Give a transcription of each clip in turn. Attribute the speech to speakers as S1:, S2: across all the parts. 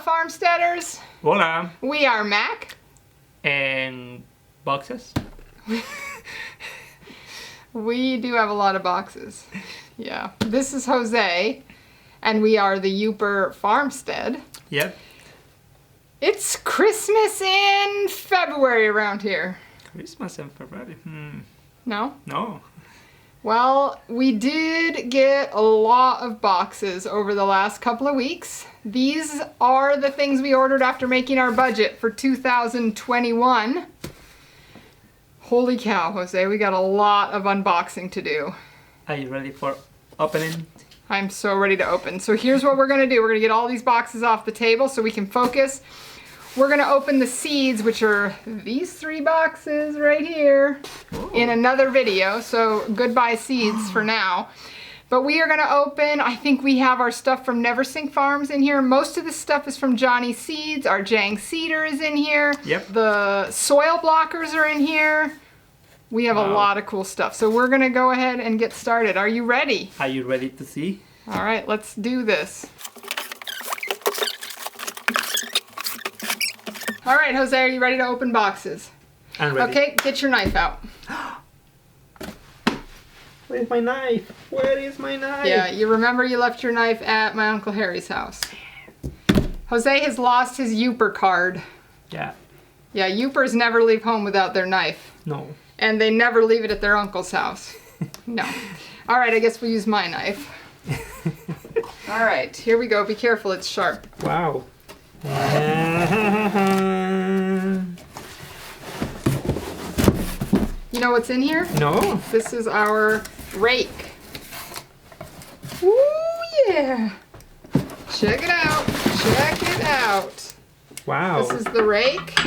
S1: Farmsteaders.
S2: Hola.
S1: We are Mac.
S2: And boxes?
S1: We do have a lot of boxes. Yeah. This is Jose, and we are the Upper Farmstead.
S2: Yep.
S1: It's Christmas in February around here.
S2: Christmas in February?
S1: No?
S2: No.
S1: Well, we did get a lot of boxes over the last couple of weeks. These are the things we ordered after making our budget for 2021. Holy cow, Jose, we got a lot of unboxing to do.
S2: Are you ready for opening?
S1: I'm so ready to open. So here's what we're gonna do. We're gonna get all these boxes off the table so we can focus. We're gonna open the seeds, which are these 3 boxes right here, in another video. So goodbye seeds for now. But we are gonna open, I think we have our stuff from Neversink Farms in here. Most of the stuff is from Johnny Seeds. Our Jang Seeder is in here.
S2: Yep.
S1: The soil blockers are in here. We have a lot of cool stuff. So we're gonna go ahead and get started. Are you ready?
S2: Are you ready to see?
S1: All right, let's do this. All right, Jose, are you ready to open boxes?
S2: I'm ready.
S1: Okay, get your knife out.
S2: Where's my knife? Where is my knife?
S1: Yeah, you remember you left your knife at my Uncle Harry's house. Jose has lost his Upper card.
S2: Yeah.
S1: Yeah, Uppers never leave home without their knife.
S2: No.
S1: And they never leave it at their uncle's house. No. All right, I guess we'll use my knife. All right, here we go. Be careful, it's sharp.
S2: Wow.
S1: You know what's in here?
S2: No.
S1: This is our rake. Ooh, yeah. Check it out. Check it out.
S2: Wow.
S1: This is the rake.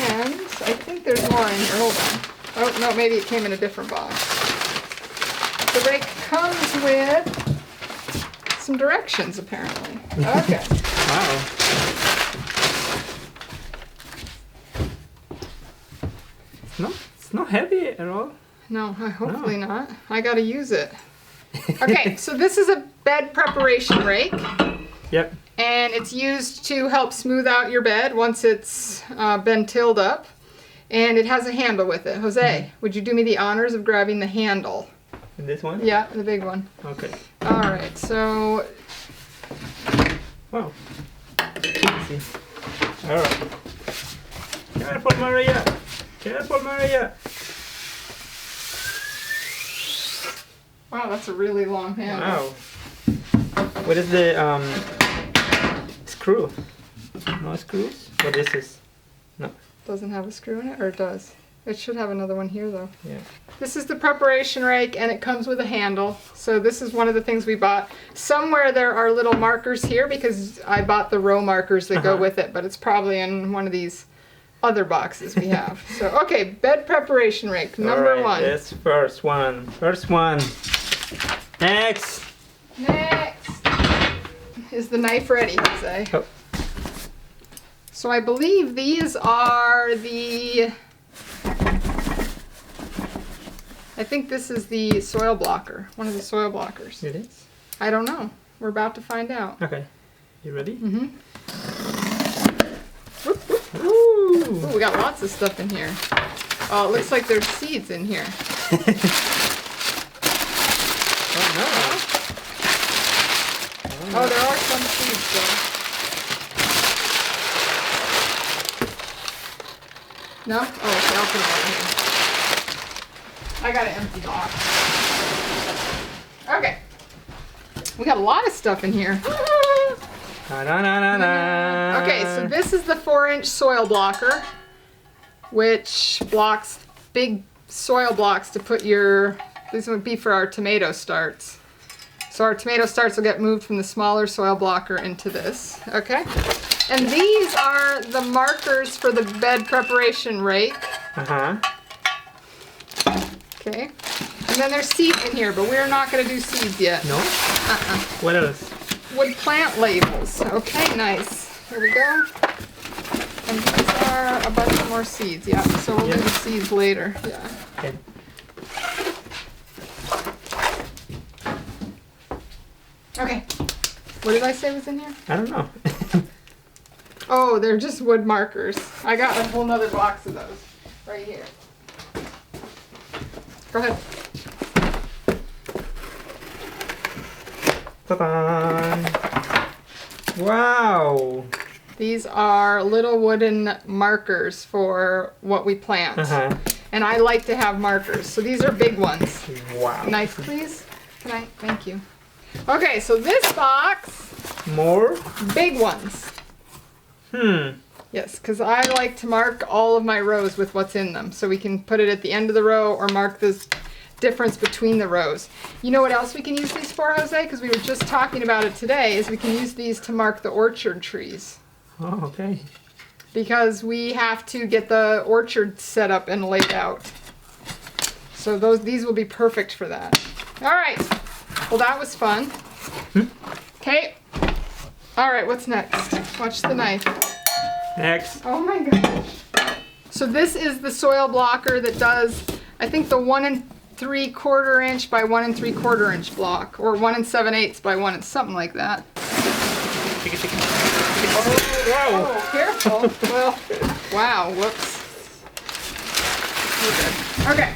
S1: And I think there's more in here. Hold on. Oh, no, maybe it came in a different box. The rake comes with some directions, apparently. Okay.
S2: Wow. It's not heavy at all.
S1: No, hopefully not. I gotta use it. Okay, so this is a bed preparation rake.
S2: Yep.
S1: And it's used to help smooth out your bed once it's been tilled up. And it has a handle with it. Jose, would you do me the honors of grabbing the handle?
S2: This one?
S1: Yeah, the big one.
S2: Okay.
S1: All right, so...
S2: Wow. Easy. All right. Careful, Maria. Careful, Maria.
S1: Wow, that's a really long handle.
S2: Wow. What is the screw? No screws? What is this? No.
S1: Doesn't have a screw in it, or it does? It should have another one here, though.
S2: Yeah.
S1: This is the preparation rake, and it comes with a handle. So this is one of the things we bought. Somewhere there are little markers here because I bought the row markers that go with it, but it's probably in one of these other boxes we have. So, okay, bed preparation rake, number 1.
S2: This first one. First one. Next.
S1: Next. Is the knife ready, Jose?
S2: Oh.
S1: So I believe these are the... I think this is the soil blocker, one of the soil blockers.
S2: It is?
S1: I don't know. We're about to find out.
S2: Okay. You ready?
S1: Mm-hmm.
S2: Ooh.
S1: Ooh, we got lots of stuff in here. Oh, it looks like there's seeds in here.
S2: Oh no.
S1: Oh, there are some seeds though. No? Oh, okay, I'll put them over here. I got an empty box. Okay. We got a lot of stuff in here. Okay, so this is the 4-inch soil blocker, which blocks big soil blocks to put your, this would be for our tomato starts. So our tomato starts will get moved from the smaller soil blocker into this, okay? And these are the markers for the bed preparation rake. Okay. And then there's seeds in here, but we're not going to do seeds yet.
S2: No? What else?
S1: Wood plant labels. Okay, nice. Here we go. And these are a bunch more seeds. Yeah, so we'll do the seeds later. Yeah.
S2: Okay.
S1: Okay. What did I say was in here?
S2: I don't know.
S1: Oh, they're just wood markers. I got a whole nother box of those right here. Go ahead.
S2: Ta-da! Wow!
S1: These are little wooden markers for what we plant. And I like to have markers. So these are big ones.
S2: Wow.
S1: Knife, please. Can I? Thank you. Okay, so this box.
S2: More?
S1: Big ones. Yes, because I like to mark all of my rows with what's in them. So we can put it at the end of the row or mark this difference between the rows. You know what else we can use these for, Jose? Because we were just talking about it today, is we can use these to mark the orchard trees.
S2: Oh, okay.
S1: Because we have to get the orchard set up and laid out. So these will be perfect for that. All right. Well, that was fun. Okay. All right, what's next? Watch the knife.
S2: Next.
S1: Oh my gosh. So this is the soil blocker that does, I think, the 1 3/4 inch by 1 3/4 inch block, or 1 7/8 by 1, something like that. Oh, careful. Well, wow, whoops. Okay.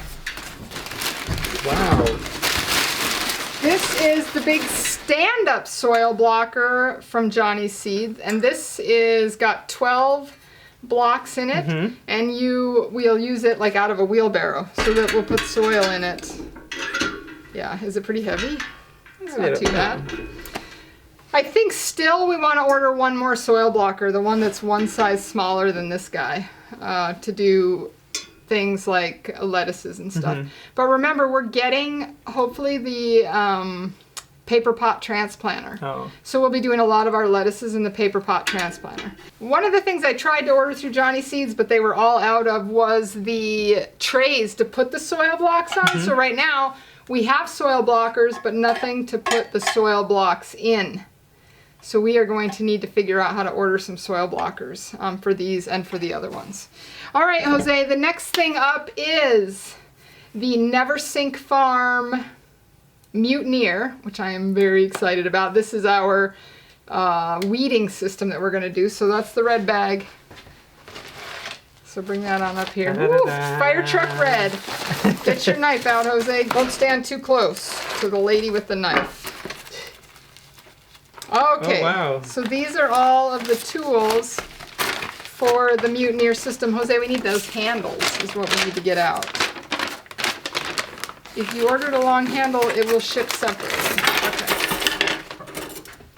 S2: Wow.
S1: This is the big stand-up soil blocker from Johnny Seed, and this is got 12 blocks in it, and we'll use it like out of a wheelbarrow, so that we'll put soil in it. Yeah, is it pretty heavy? It's not too bad. I think still we want to order one more soil blocker, the one that's one size smaller than this guy, to do things like lettuces and stuff. But remember, we're getting, hopefully, the paper pot transplanter.
S2: Oh.
S1: So we'll be doing a lot of our lettuces in the paper pot transplanter. One of the things I tried to order through Johnny Seeds, but they were all out of, was the trays to put the soil blocks on. So right now, we have soil blockers, but nothing to put the soil blocks in. So we are going to need to figure out how to order some soil blockers for these and for the other ones. All right, Jose, the next thing up is the Neversink Farm Mutineer, which I am very excited about. This is our weeding system that we're going to do. So that's the red bag. So bring that on up here. Woo, fire truck red. Get your knife out, Jose. Don't stand too close to the lady with the knife. Okay,
S2: oh, wow.
S1: So these are all of the tools for the Mutineer system. Jose, we need those handles is what we need to get out. If you ordered a long handle, it will ship separately.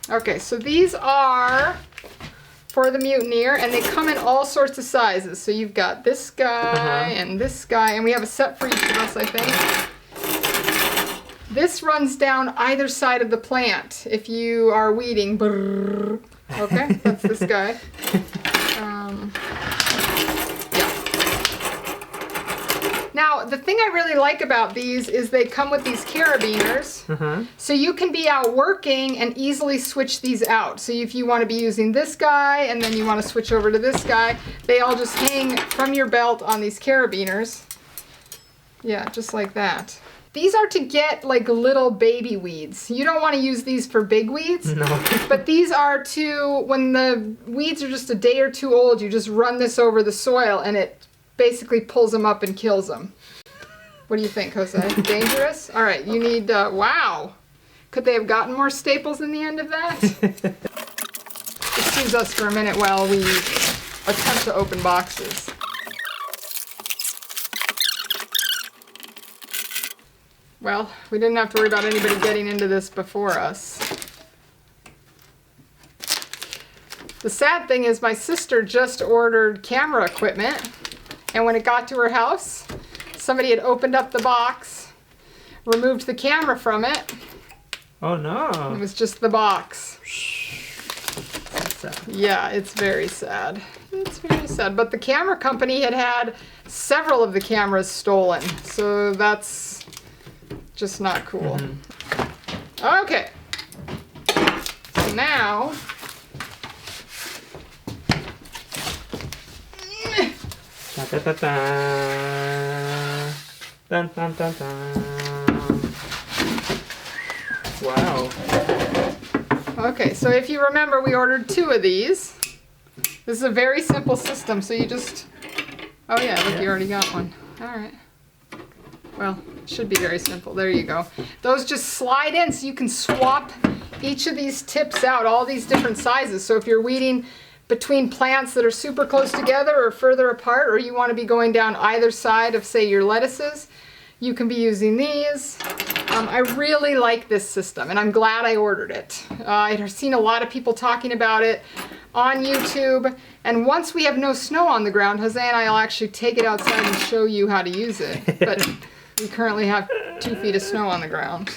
S1: Okay, so these are for the Mutineer, and they come in all sorts of sizes. So you've got this guy and this guy, and we have a set for each of us, I think. This runs down either side of the plant if you are weeding. Brrr. Okay, that's this guy. Yeah. Now, the thing I really like about these is they come with these carabiners. So you can be out working and easily switch these out. So if you want to be using this guy and then you want to switch over to this guy, they all just hang from your belt on these carabiners. Yeah, just like that. These are to get like little baby weeds. You don't want to use these for big weeds.
S2: No.
S1: But these are to, when the weeds are just a day or two old, you just run this over the soil and it basically pulls them up and kills them. What do you think, Jose? Dangerous? All right, you need, wow. Could they have gotten more staples in the end of that? Excuse us for a minute while we attempt to open boxes. Well, we didn't have to worry about anybody getting into this before us. The sad thing is my sister just ordered camera equipment, and when it got to her house, somebody had opened up the box, removed the camera from it.
S2: Oh no.
S1: It was just the box.
S2: That's sad.
S1: Yeah, it's very sad. It's very sad. But the camera company had several of the cameras stolen, so that's just not cool. Okay. So now,
S2: Da, da, da, da. Dun, dun, dun, dun. Wow.
S1: Okay, so if you remember, we ordered 2 of these. This is a very simple system, so you just... Oh yeah, look, you already got one. All right. Well, it should be very simple. There you go. Those just slide in so you can swap each of these tips out, all these different sizes. So if you're weeding between plants that are super close together or further apart, or you want to be going down either side of, say, your lettuces, you can be using these. I really like this system, and I'm glad I ordered it. I've seen a lot of people talking about it on YouTube, and once we have no snow on the ground, Jose and I will actually take it outside and show you how to use it. But we currently have 2 feet of snow on the ground.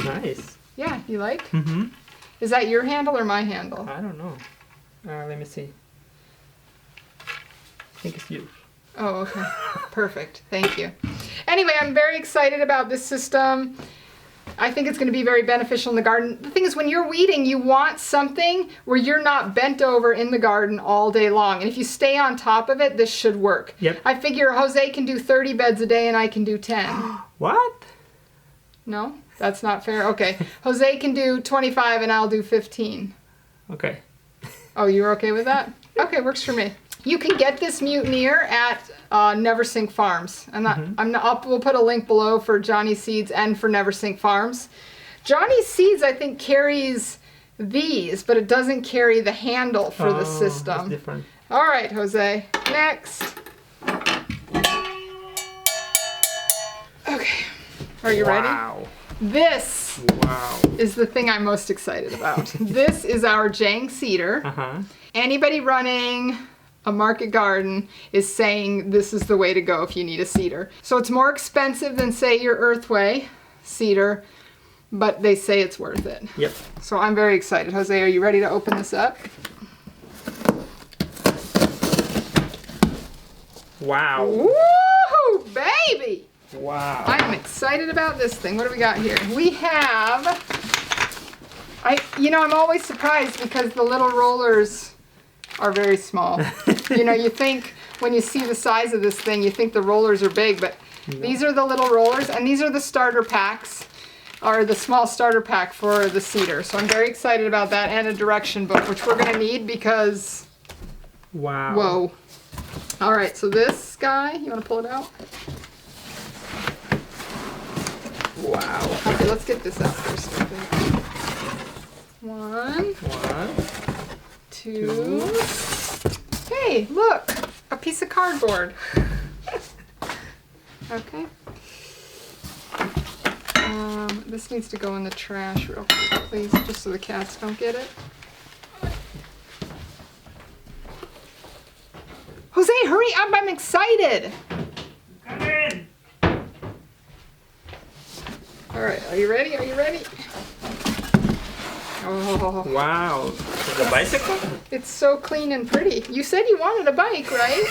S2: Nice.
S1: Yeah, you like?
S2: Mm-hmm.
S1: Is that your handle or my handle?
S2: I don't know. Let me see. I think it's you.
S1: Oh, okay. Perfect. Thank you. Anyway, I'm very excited about this system. I think it's going to be very beneficial in the garden. The thing is, when you're weeding, you want something where you're not bent over in the garden all day long. And if you stay on top of it, this should work.
S2: Yep.
S1: I figure Jose can do 30 beds a day and I can do 10.
S2: What?
S1: No? That's not fair? Okay. Jose can do 25 and I'll do 15.
S2: Okay.
S1: Oh, you're okay with that? Okay, works for me. You can get this Mutineer at Neversink Farms. We'll put a link below for Johnny Seeds and for Neversink Farms. Johnny Seeds, I think, carries these, but it doesn't carry the handle for the system.
S2: It's different.
S1: All right, Jose. Next. Okay. Are you ready? This is the thing I'm most excited about. This is our Jang Seeder. Anybody running a market garden is saying this is the way to go if you need a cedar. So it's more expensive than, say, your Earthway cedar, but they say it's worth it.
S2: Yep.
S1: So I'm very excited. Jose, are you ready to open this up?
S2: Wow.
S1: Woo, baby!
S2: Wow.
S1: I'm excited about this thing. What do we got here? We have, I'm always surprised because the little rollers are very small. You think when you see the size of this thing, you think the rollers are big, but these are the little rollers, and these are the starter packs, or the small starter pack for the cedar. So I'm very excited about that, and a direction book, which we're gonna need because,
S2: wow.
S1: Whoa. All right, so this guy, you wanna pull it out?
S2: Wow.
S1: Okay, let's get this out first. One. 2. Hey, look! A piece of cardboard. Okay. This needs to go in the trash real quick, please, just so the cats don't get it. Jose, hurry up! I'm excited!
S2: Come in.
S1: Alright, are you ready? Are you ready? Oh.
S2: Wow. The bicycle?
S1: It's so clean and pretty. You said you wanted a bike, right?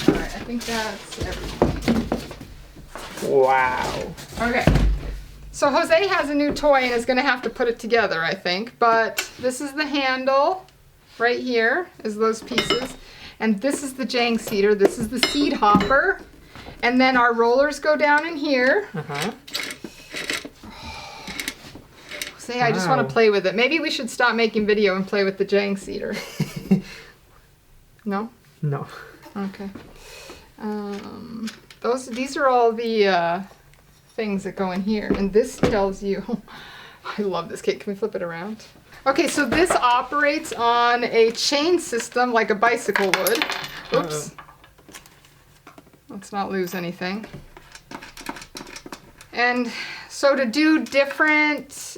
S1: Alright, I think that's everything.
S2: Wow.
S1: Okay. So Jose has a new toy and is going to have to put it together, I think. But this is the handle right here, is those pieces. And this is the Jang Seeder. This is the seed hopper. And then our rollers go down in here. Say, I just want to play with it. Maybe we should stop making video and play with the Jang Seeder. No?
S2: No.
S1: Okay. These are all the things that go in here. And this tells you, I love this. Kate, can we flip it around? Okay, so this operates on a chain system like a bicycle would. Oops. Let's not lose anything. And so to do different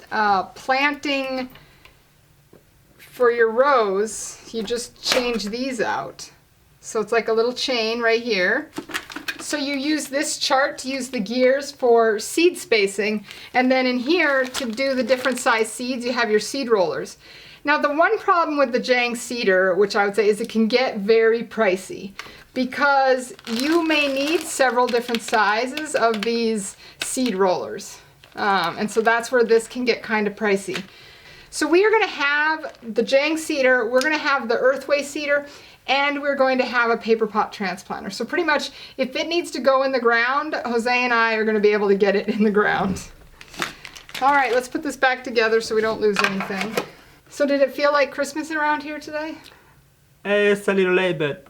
S1: planting for your rows, you just change these out. So it's like a little chain right here. So you use this chart to use the gears for seed spacing, and then in here to do the different size seeds, you have your seed rollers. Now the one problem with the Jang Seeder, which I would say, is it can get very pricey because you may need several different sizes of these seed rollers. And so that's where this can get kind of pricey. So we are going to have the Jang Seeder, we're going to have the Earthway Seeder, and we're going to have a paper pot transplanter. So pretty much if it needs to go in the ground, Jose and I are going to be able to get it in the ground. All right, let's put this back together so we don't lose anything. So did it feel like Christmas around here today?
S2: It's a little late, but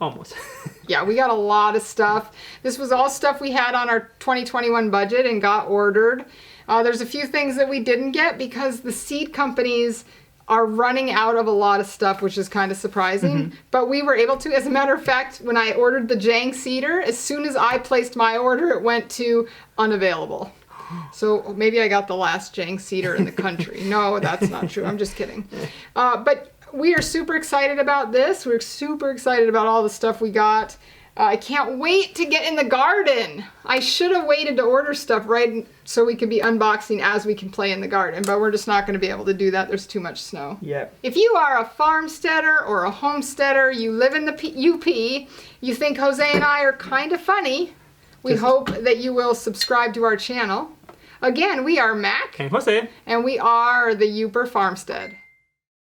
S2: almost.
S1: Yeah, we got a lot of stuff. This was all stuff we had on our 2021 budget and got ordered. There's a few things that we didn't get because the seed companies are running out of a lot of stuff, which is kind of surprising. But we were able to. As a matter of fact, when I ordered the Jang Seeder, as soon as I placed my order, it went to unavailable. So maybe I got the last Jang Seeder in the country. No, that's not true. I'm just kidding. But we are super excited about this. We're super excited about all the stuff we got. I can't wait to get in the garden. I should have waited to order stuff right so we could be unboxing as we can play in the garden, but we're just not going to be able to do that. There's too much snow.
S2: Yep.
S1: If you are a farmsteader or a homesteader, you live in the UP, you think Jose and I are kind of funny, we hope that you will subscribe to our channel. Again, we are Mac.
S2: And Jose.
S1: And we are the Upper Farmstead.